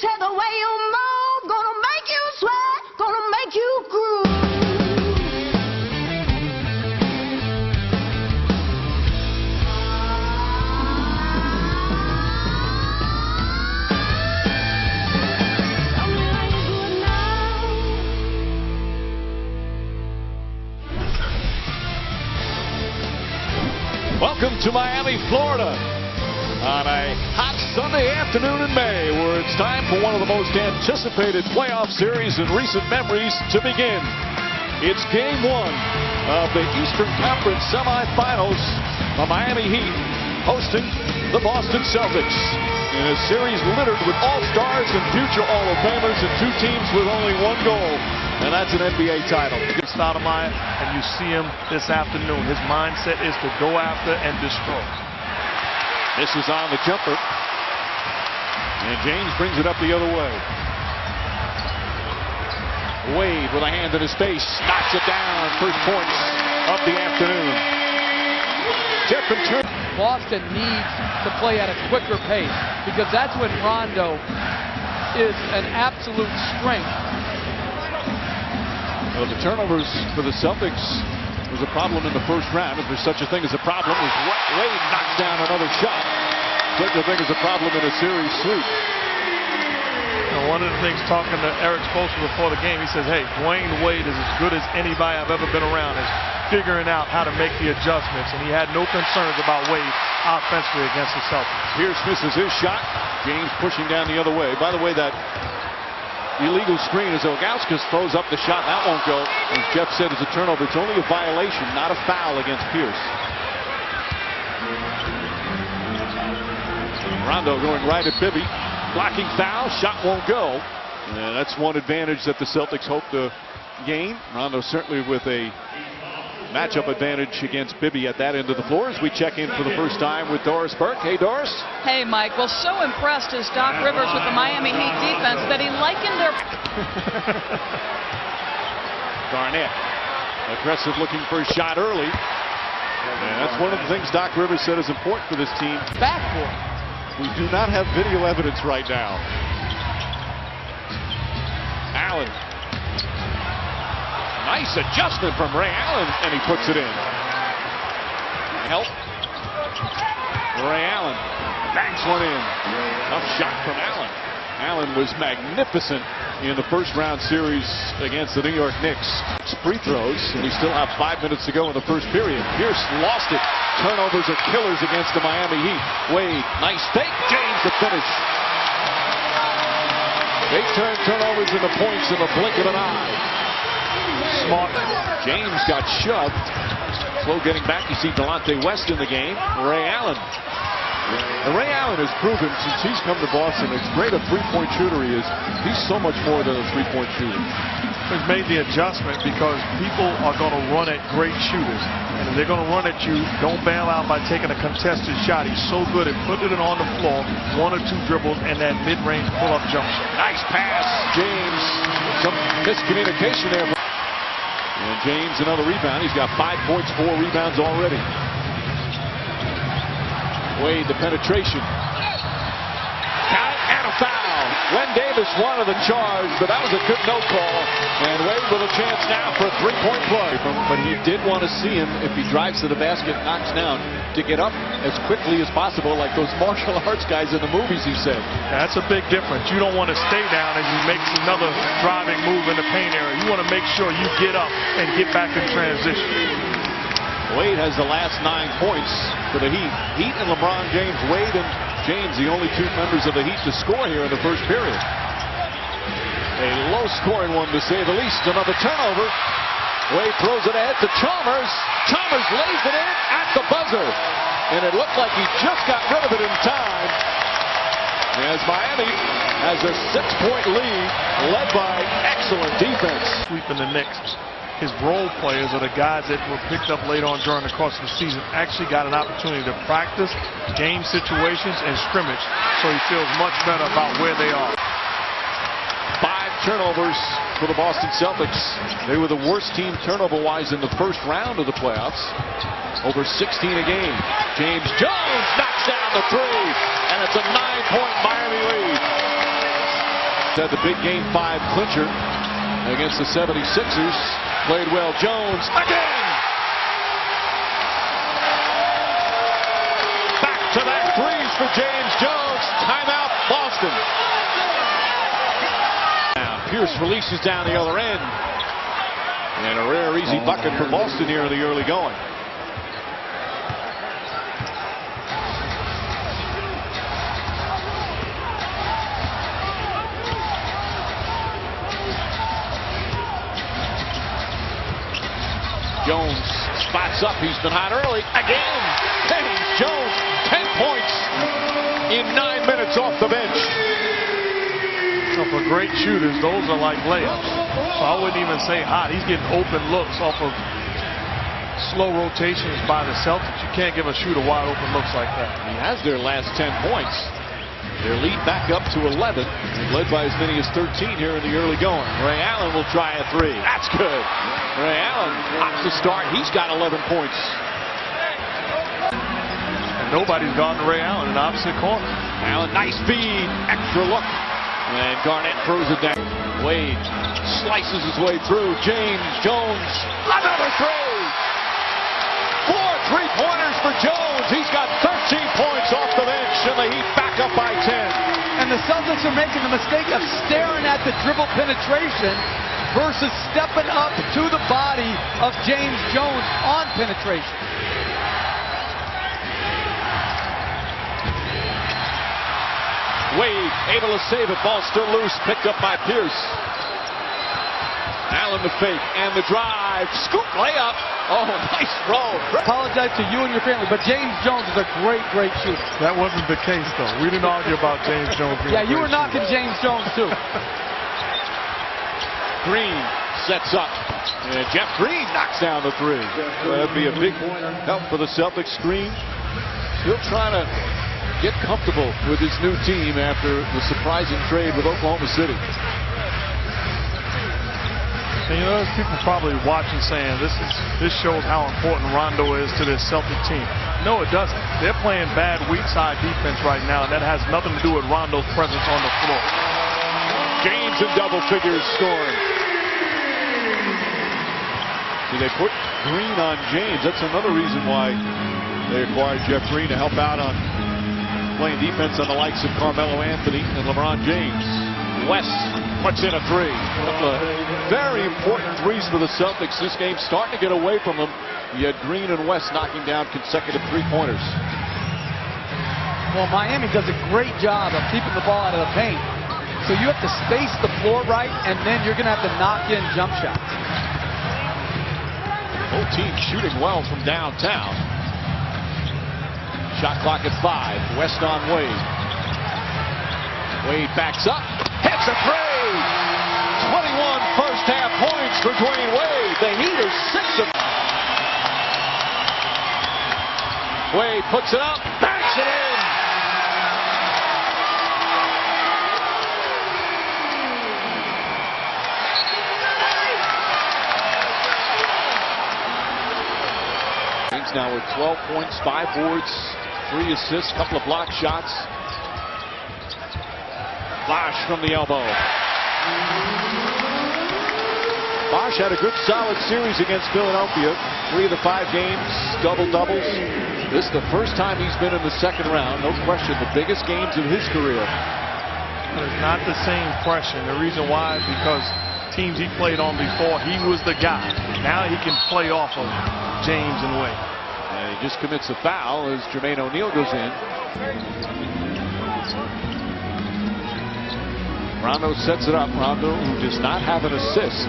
Said the way you move, gonna make you sweat, gonna make you groove. Welcome to Miami, Florida, on a hot Sunday afternoon in May, where it's time for one of the most anticipated playoff series in recent memories to begin. It's Game 1 of the Eastern Conference semifinals. The Miami Heat hosting the Boston Celtics in a series littered with all-stars and future Hall of Famers, and two teams with only one goal, and that's an NBA title. Stoudemire, and you see him this afternoon. His mindset is to go after and destroy. This is on the jumper, and James brings it up the other way. Wade with a hand in his face, knocks it down. First points of the afternoon. Different turn. Boston needs to play at a quicker pace, because that's when Rondo is an absolute strength. Well, the turnovers for the Celtics was a problem in the first round. If there's such a thing as a problem, as Wade knocks down another shot. Such a thing as a problem in a series sweep. One of the things, talking to Eric Spoelstra before the game, he says, hey, Dwayne Wade is as good as anybody I've ever been around, is figuring out how to make the adjustments, and he had no concerns about Wade offensively against the Celtics. Pierce misses his shot. James pushing down the other way. By the way, that illegal screen as Ilgauskas throws up the shot. That won't go. As Jeff said, it's a turnover. It's only a violation, not a foul against Pierce. Rondo going right at Bibby. Blocking foul. Shot won't go. And that's one advantage that the Celtics hope to gain. Rondo certainly with a matchup advantage against Bibby at that end of the floor, as we check in for the first time with Doris Burke. Hey, Doris. Hey, Mike. Well, so impressed is Doc Rivers with the Miami Heat defense that he likened their... Garnett, aggressive, looking for a shot early. And that's one of the things Doc Rivers said is important for this team. Backboard. We do not have video evidence right now. Allen. Nice adjustment from Ray Allen, and he puts it in. Help. Ray Allen banks one in. Tough shot from Allen. Allen was magnificent in the first round series against the New York Knicks. Free throws, and we still have 5 minutes to go in the first period. Pierce lost it. Turnovers are killers against the Miami Heat. Wade, nice fake. James the finish. They turn turnovers into points in the blink of an eye. Smart. James got shoved. Slow getting back. You see Delonte West in the game. Ray Allen. And Ray Allen has proven since he's come to Boston, as great a three-point shooter he is, he's so much more than a three-point shooter. He's made the adjustment because people are going to run at great shooters. And if they're going to run at you, don't bail out by taking a contested shot. He's so good at putting it on the floor, one or two dribbles, and that mid-range pull-up jump shot. Nice pass, James. Some miscommunication there. And James, another rebound. He's got 5 points, 4 rebounds already. Wade, the penetration. Count and a foul. Len Davis wanted the charge, but that was a good no call. And Wade with a chance now for a three-point play. But he did want to see him, if he drives to the basket, knocks down, to get up as quickly as possible, like those martial arts guys in the movies, he said. That's a big difference. You don't want to stay down as he makes another driving move in the paint area. You want to make sure you get up and get back in transition. Wade has the last 9 points for the Heat. Heat and LeBron James. Wade and James, the only two members of the Heat to score here in the first period. A low-scoring one, to say the least. Another turnover. Wade throws it ahead to Chalmers. Chalmers lays it in at the buzzer. And it looked like he just got rid of it in time, as Miami has a 6-point lead, led by excellent defense. Sweeping the Knicks. His role players are the guys that were picked up later on during the course of the season, actually got an opportunity to practice game situations and scrimmage, so he feels much better about where they are. 5 turnovers for the Boston Celtics. They were the worst team turnover-wise in the first round of the playoffs. Over 16 a game. James Jones knocks down the three, and it's a 9-point Miami lead. Had the big Game 5 clincher against the 76ers. Played well. Jones again. Back to back threes for James Jones. Timeout, Boston. Now Pierce releases down the other end. And a rare easy bucket for Boston here in the early going. Jones spots up. He's been hot early. Again. James Jones, 10 points in 9 minutes off the bench. So for great shooters, those are like layups. So I wouldn't even say hot. He's getting open looks off of slow rotations by the Celtics. You can't give a shooter wide open looks like that. He has their last 10 points. Their lead back up to 11, led by as many as 13 here in the early going. Ray Allen will try a three. That's good. Ray Allen opts to start. He's got 11 points. And nobody's gotten Ray Allen in the opposite corner. Allen, nice feed. Extra look. And Garnett throws it down. Wade slices his way through. James Jones. Another three. 4 3-pointers for Jones. He's got 13 points off the bench, and the Heat back up by 10. And the Celtics are making the mistake of staring at the dribble penetration versus stepping up to the body of James Jones on penetration. Wade able to save it. Ball still loose. Picked up by Pierce. Allen the fake and the drive. Scoop layup. Oh, nice roll. Apologize to you and your family, but James Jones is a great, great shooter. That wasn't the case, though. We didn't argue about James Jones being Yeah, a you great were knocking shooter. James Jones, too. Green sets up. And Jeff Green knocks down the three. That'd be a big help for the Celtics. Green still trying to get comfortable with his new team after the surprising trade with Oklahoma City. And you know, there's people probably watching saying this shows how important Rondo is to this Celtic team. No, it doesn't. They're playing bad weak side defense right now, and that has nothing to do with Rondo's presence on the floor. James in double figures scoring. See, they put Green on James. That's another reason why they acquired Jeff Green, to help out on playing defense on the likes of Carmelo Anthony and LeBron James. West puts in a three. Very important threes for the Celtics. This game's starting to get away from them. You had Green and West knocking down consecutive three-pointers. Well, Miami does a great job of keeping the ball out of the paint. So you have to space the floor right, and then you're going to have to knock in jump shots. Both teams shooting well from downtown. Shot clock at 5. West on Wade. Wade backs up. Hits a three. 21 first half points for Dwayne Wade. The Heat are 6 of. Wade puts it up. Banks it in. James now with 12 points, 5 boards, 3 assists, couple of block shots. Bosh from the elbow. Bosh had a good solid series against Philadelphia. 3 of the 5 games, double-doubles. This is the first time he's been in the second round. No question, the biggest games of his career. It's not the same question. The reason why is because teams he played on before, he was the guy. Now he can play off of James and Wade. And he just commits a foul as Jermaine O'Neal goes in. Rondo sets it up. Rondo, who does not have an assist,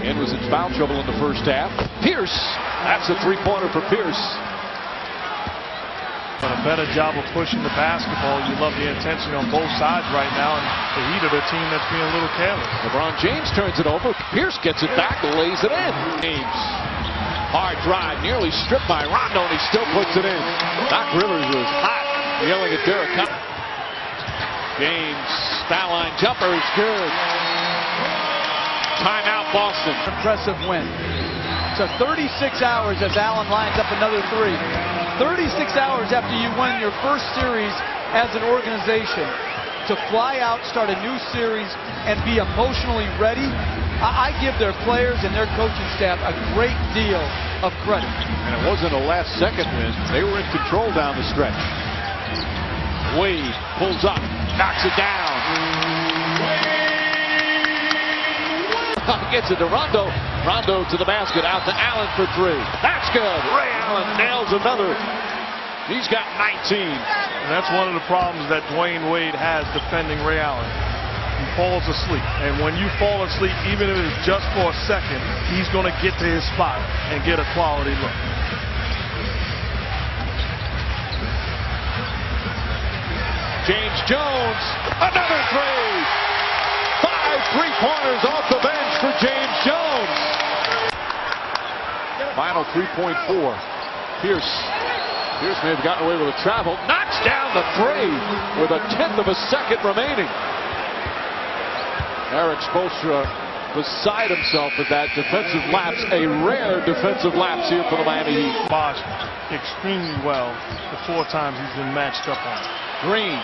and was in foul trouble in the first half. Pierce, that's a three-pointer for Pierce. But a better job of pushing the basketball. You love the intensity on both sides right now, and the Heat of the team that's being a little careless. LeBron James turns it over. Pierce gets it back and lays it in. James, hard drive, nearly stripped by Rondo, and he still puts it in. Doc Rivers was hot, yelling at Derek Cup. James, foul line jumper is good. Timeout, Boston. Impressive win. So 36 hours as Allen lines up another three. 36 hours after you win your first series as an organization to to fly out, start a new series, and be emotionally ready, I give their players and their coaching staff a great deal of credit. And it wasn't a last-second win. They were in control down the stretch. Wade pulls up, knocks it down. Gets it to Rondo. Rondo to the basket, out to Allen for three. That's good. Ray Allen nails another. He's got 19. And that's one of the problems that Dwayne Wade has defending Ray Allen. He falls asleep. And when you fall asleep, even if it's just for a second, he's going to get to his spot and get a quality look. James Jones, another three. 5 3-pointers off the bench for James Jones. Final 3.4. Pierce may have gotten away with a travel. Knocks down the three with a tenth of a second remaining. Eric Spoelstra beside himself with that defensive lapse. A rare defensive lapse here for the Miami Heat. Bosch extremely well the 4 times he's been matched up on. Green.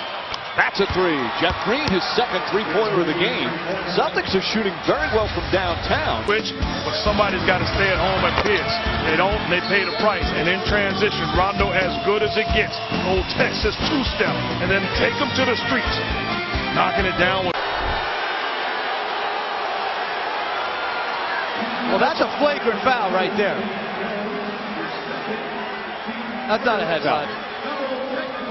That's a three. Jeff Green, his second three-pointer of the game. Celtics are shooting very well from downtown. But somebody's got to stay at home at Pierce. They don't, they pay the price. And in transition, Rondo as good as it gets. Old Texas two-step. And then take them to the streets. Knocking it down with... Well, that's a flagrant foul right there. That's not a headbutt.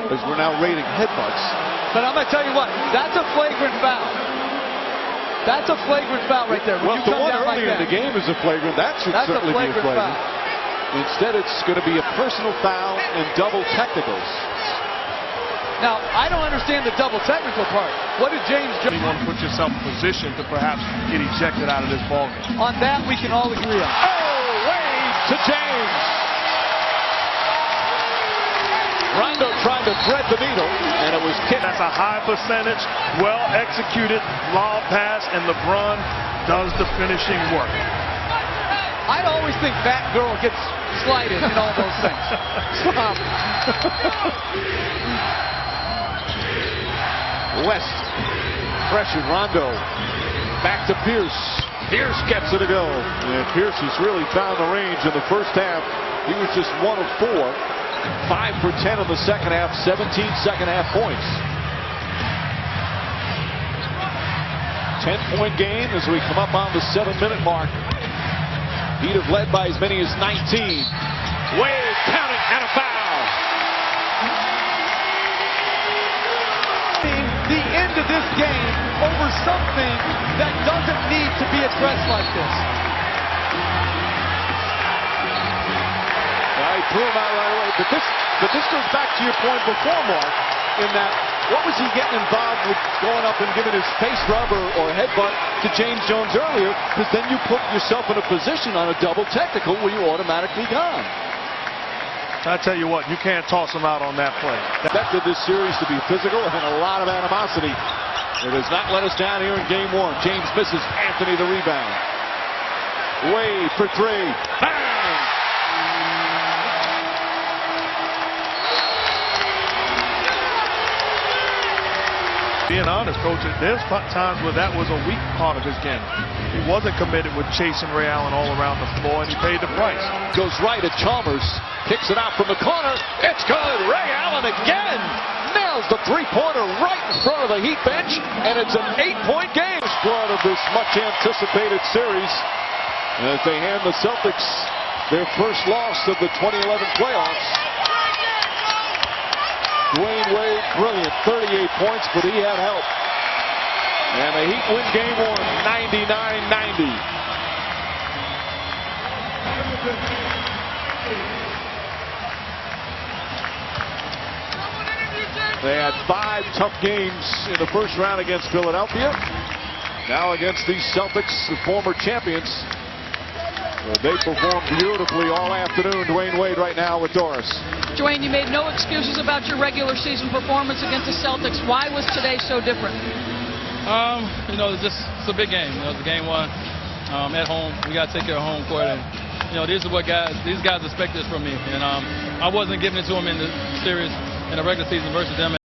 Because we're now rating headbutts. But I'm going to tell you what, that's a flagrant foul. That's a flagrant foul right there. Well, the one earlier in the game is a flagrant. That should certainly be a flagrant. Foul. Instead, it's going to be a personal foul and double technicals. Now, I don't understand the double technical part. What did James Jones... You want to put yourself in position to perhaps get ejected out of this ballgame. On that, we can all agree on. Oh, Wade to James. Rondo trying to thread the needle, and it was kicked. That's a high percentage, well-executed lob pass, and LeBron does the finishing work. I always think that girl gets slighted in all those things. West, pressured Rondo. Back to Pierce. Pierce gets it to go. And Pierce has really found the range in the first half. He was just 1 of 4. 5 for 10 in the second half, 17 second half points. 10-point game as we come up on the 7-minute mark. Heat have led by as many as 19. Wade, count it, and a foul. The end of this game over something that doesn't need to be addressed like this. He threw him out right away, but this goes back to your point before, Mark, in that what was he getting involved with going up and giving his face rub or headbutt to James Jones earlier? Because then you put yourself in a position on a double technical where you automatically gone. I tell you what, you can't toss him out on that play. Expected this series to be physical and a lot of animosity. It has not let us down here in game 1. James misses. Anthony the rebound. Wade for three. Bang! Being honest, Coach, there's times where that was a weak part of his game. He wasn't committed with chasing Ray Allen all around the floor, and he paid the price. Goes right at Chalmers. Kicks it out from the corner. It's good. Ray Allen again. Nails the three-pointer right in front of the Heat bench, and it's an 8-point game. Part of this much-anticipated series as they hand the Celtics their first loss of the 2011 playoffs. Dwayne Wade, brilliant, 38 points, but he had help. And the Heat win game 1, 99-90. They had 5 tough games in the first round against Philadelphia. Now against these Celtics, the former champions. They performed beautifully all afternoon. Dwayne Wade right now with Doris. Dwayne, you made no excuses about your regular season performance against the Celtics. Why was today so different? It's a big game. It's game 1 at home. We got to take care of home court, and these are what these guys expect this from me. And I wasn't giving it to them in the series in the regular season versus them.